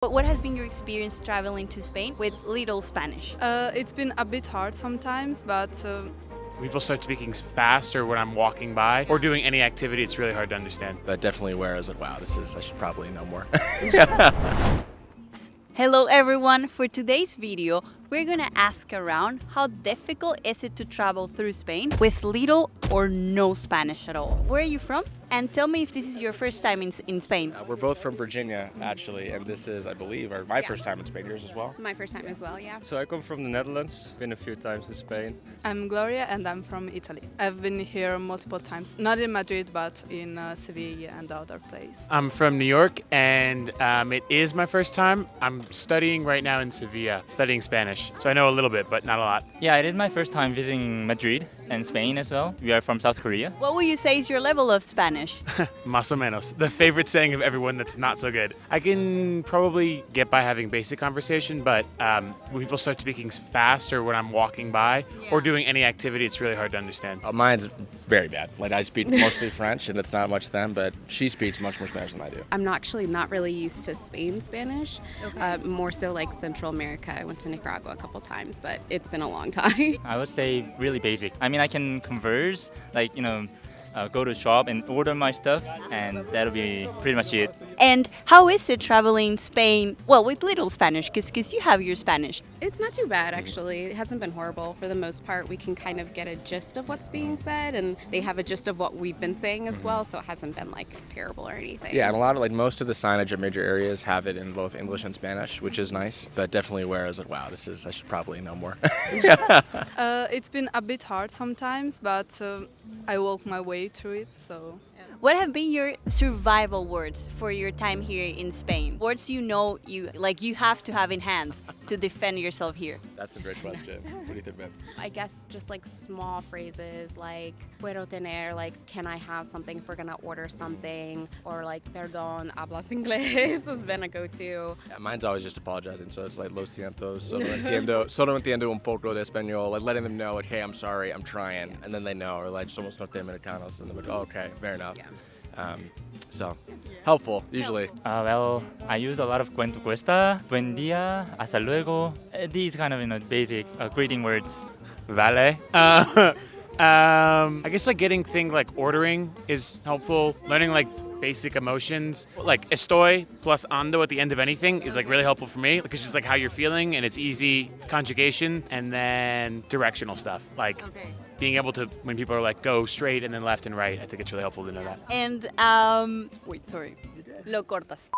But what has been your experience traveling to Spain with little Spanish? It's been a bit hard sometimes, but People start speaking faster when I'm walking by or doing any activity. It's really hard to understand. But definitely where I was like, wow, I should probably know more. Hello everyone! For today's video, we're gonna ask around how difficult is it to travel through Spain with little or no Spanish at all. Where are you from? And tell me if this is your first time in Spain. We're both from Virginia, actually, and this is, I believe, my first time in Spain. Yours as well? My first time as well, yeah. So I come from the Netherlands, been a few times in Spain. I'm Gloria and I'm from Italy. I've been here multiple times, not in Madrid, but in Sevilla and other places. I'm from New York, and it is my first time. I'm studying right now in Sevilla, studying Spanish. So I know a little bit, but not a lot. Yeah, it is my first time visiting Madrid and Spain as well. We are from South Korea. What would you say is your level of Spanish? Más o menos. The favorite saying of everyone that's not so good. I can probably get by having basic conversation, but when people start speaking faster when I'm walking by or doing any activity, it's really hard to understand. Mine's very bad. Like, I speak mostly French, and it's not much then, but she speaks much more Spanish than I do. I'm actually not really used to Spain Spanish, more so like Central America. I went to Nicaragua a couple times, but it's been a long time. I would say really basic. I mean, I can converse, like, go to shop and order my stuff, and that'll be pretty much it. And how is it traveling Spain, well, with little Spanish, because you have your Spanish? It's not too bad, actually. It hasn't been horrible. For the most part, we can kind of get a gist of what's being said, and they have a gist of what we've been saying as well, so it hasn't been, like, terrible or anything. Yeah, and a lot of, most of the signage at major areas have it in both English and Spanish, which is nice, but definitely where I was like, wow, I should probably know more. It's been a bit hard sometimes, but I walk my way through it, so... What have been your survival words for your time here in Spain? Words you have to have in hand to defend yourself here. That's a great question. What do you think, babe? I guess just like small phrases like puedo tener, like can I have something if we're gonna order something, or like perdón, hablas inglés has been a go-to. Yeah, mine's always just apologizing, so it's like lo siento, solo entiendo un poco de español, like letting them know, like, hey, I'm sorry, I'm trying, and then they know, or like somos norteamericanos, and they're like, oh, okay, fair enough. Yeah. So helpful usually. Well, I use a lot of cuento cuesta, buen día, hasta luego. These kind of basic greeting words. Vale. I guess getting things like ordering is helpful. Learning basic emotions, like estoy plus ando at the end of anything is really helpful for me, because it's just how you're feeling, and it's easy conjugation, and then directional stuff being able to, when people are go straight and then left and right, I think it's really helpful to know that. And lo cortas.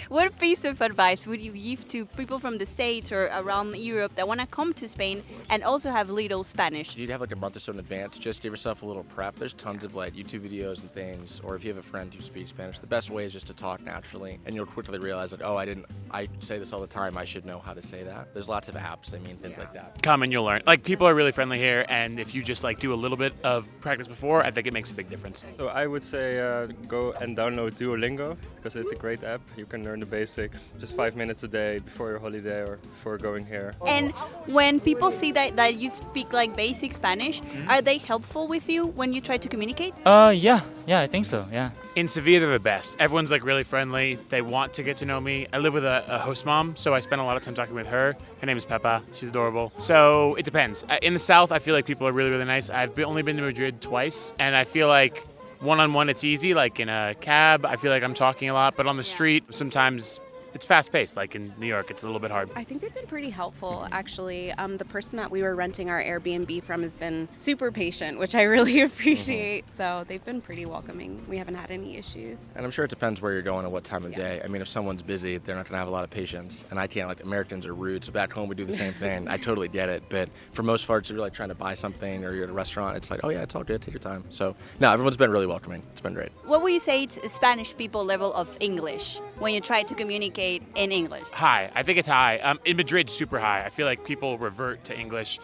What piece of advice would you give to people from the States or around Europe that want to come to Spain and also have little Spanish? You'd have a month or so in advance. Just give yourself a little prep. There's tons of YouTube videos and things, or if you have a friend who speaks Spanish, the best way is just to talk naturally, and you'll quickly realize that, oh, I say this all the time, I should know how to say that. There's lots of apps, things like that. Come and you'll learn. People are really friendly here, and if you just do a little bit of practice before, I think it makes a big difference. So I would say go and download Duolingo, because it's a great app. You can learn the basics, just 5 minutes a day before your holiday or before going here. And when people see that you speak basic Spanish, are they helpful with you when you try to communicate? Yeah, I think so, yeah. In Sevilla, they're the best. Everyone's really friendly. They want to get to know me. I live with a host mom, so I spend a lot of time talking with her. Her name is Peppa. She's adorable. So it depends. In the South, I feel people are really, really nice. I've only been to Madrid twice, and I feel one-on-one it's easy. In a cab, I feel I'm talking a lot, but on the street, sometimes it's fast-paced. In New York, it's a little bit hard. I think they've been pretty helpful, actually. The person that we were renting our Airbnb from has been super patient, which I really appreciate. So they've been pretty welcoming. We haven't had any issues. And I'm sure it depends where you're going and what time of day. If someone's busy, they're not going to have a lot of patience. And I can't, Americans are rude, so back home we do the same thing. I totally get it. But for most folks, if you're trying to buy something or you're at a restaurant, it's oh yeah, it's all good, take your time. So no, everyone's been really welcoming. It's been great. What would you say it's Spanish people level of English when you try to communicate in English? High. I think it's high. In Madrid, super high. I feel people revert to English.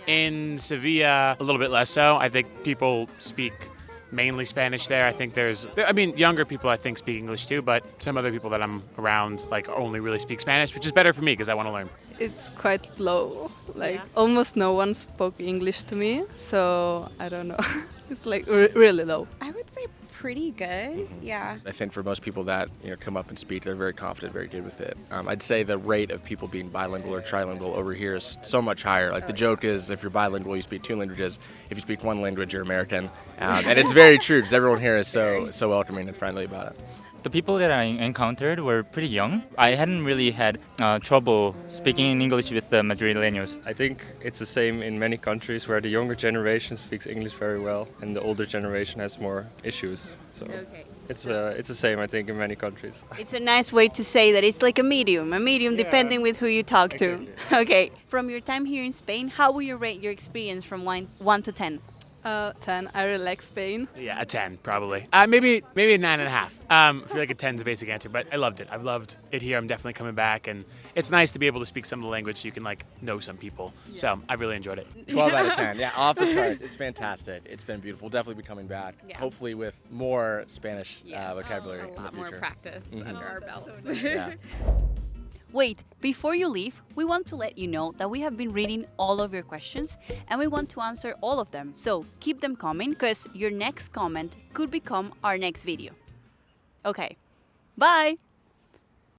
In Sevilla, a little bit less so. I think people speak mainly Spanish there. I think younger people I think speak English too, but some other people that I'm around only really speak Spanish, which is better for me because I want to learn. It's quite low. Almost no one spoke English to me, so I don't know. It's really low. I would say pretty good. Yeah. I think for most people that come up and speak, they're very confident, very good with it. I'd say the rate of people being bilingual or trilingual over here is so much higher. Like the joke is, if you're bilingual, you speak 2 languages. If you speak 1 language, you're American. And it's very true because everyone here is so welcoming and friendly about it. The people that I encountered were pretty young. I hadn't really had trouble speaking in English with the Madrileños. I think it's the same in many countries where the younger generation speaks English very well and the older generation has more issues. So it's the same, I think, in many countries. It's a nice way to say that it's like a medium depending with who you talk to. Okay. From your time here in Spain, how would you rate your experience from 1 to 10? 10. I really like Spain. Yeah, a 10 probably. Maybe a 9.5. I feel like a 10 is a basic answer, but I loved it. I've loved it here. I'm definitely coming back, and it's nice to be able to speak some of the language so you can know some people. So I really enjoyed it. 12 out of 10. Yeah, off the charts. It's fantastic. It's been beautiful. Definitely be coming back. Yeah. Hopefully with more Spanish vocabulary. A in the lot more future. practice under our belts. Yeah. Wait, before you leave, we want to let you know that we have been reading all of your questions and we want to answer all of them. So keep them coming because your next comment could become our next video. Okay, bye!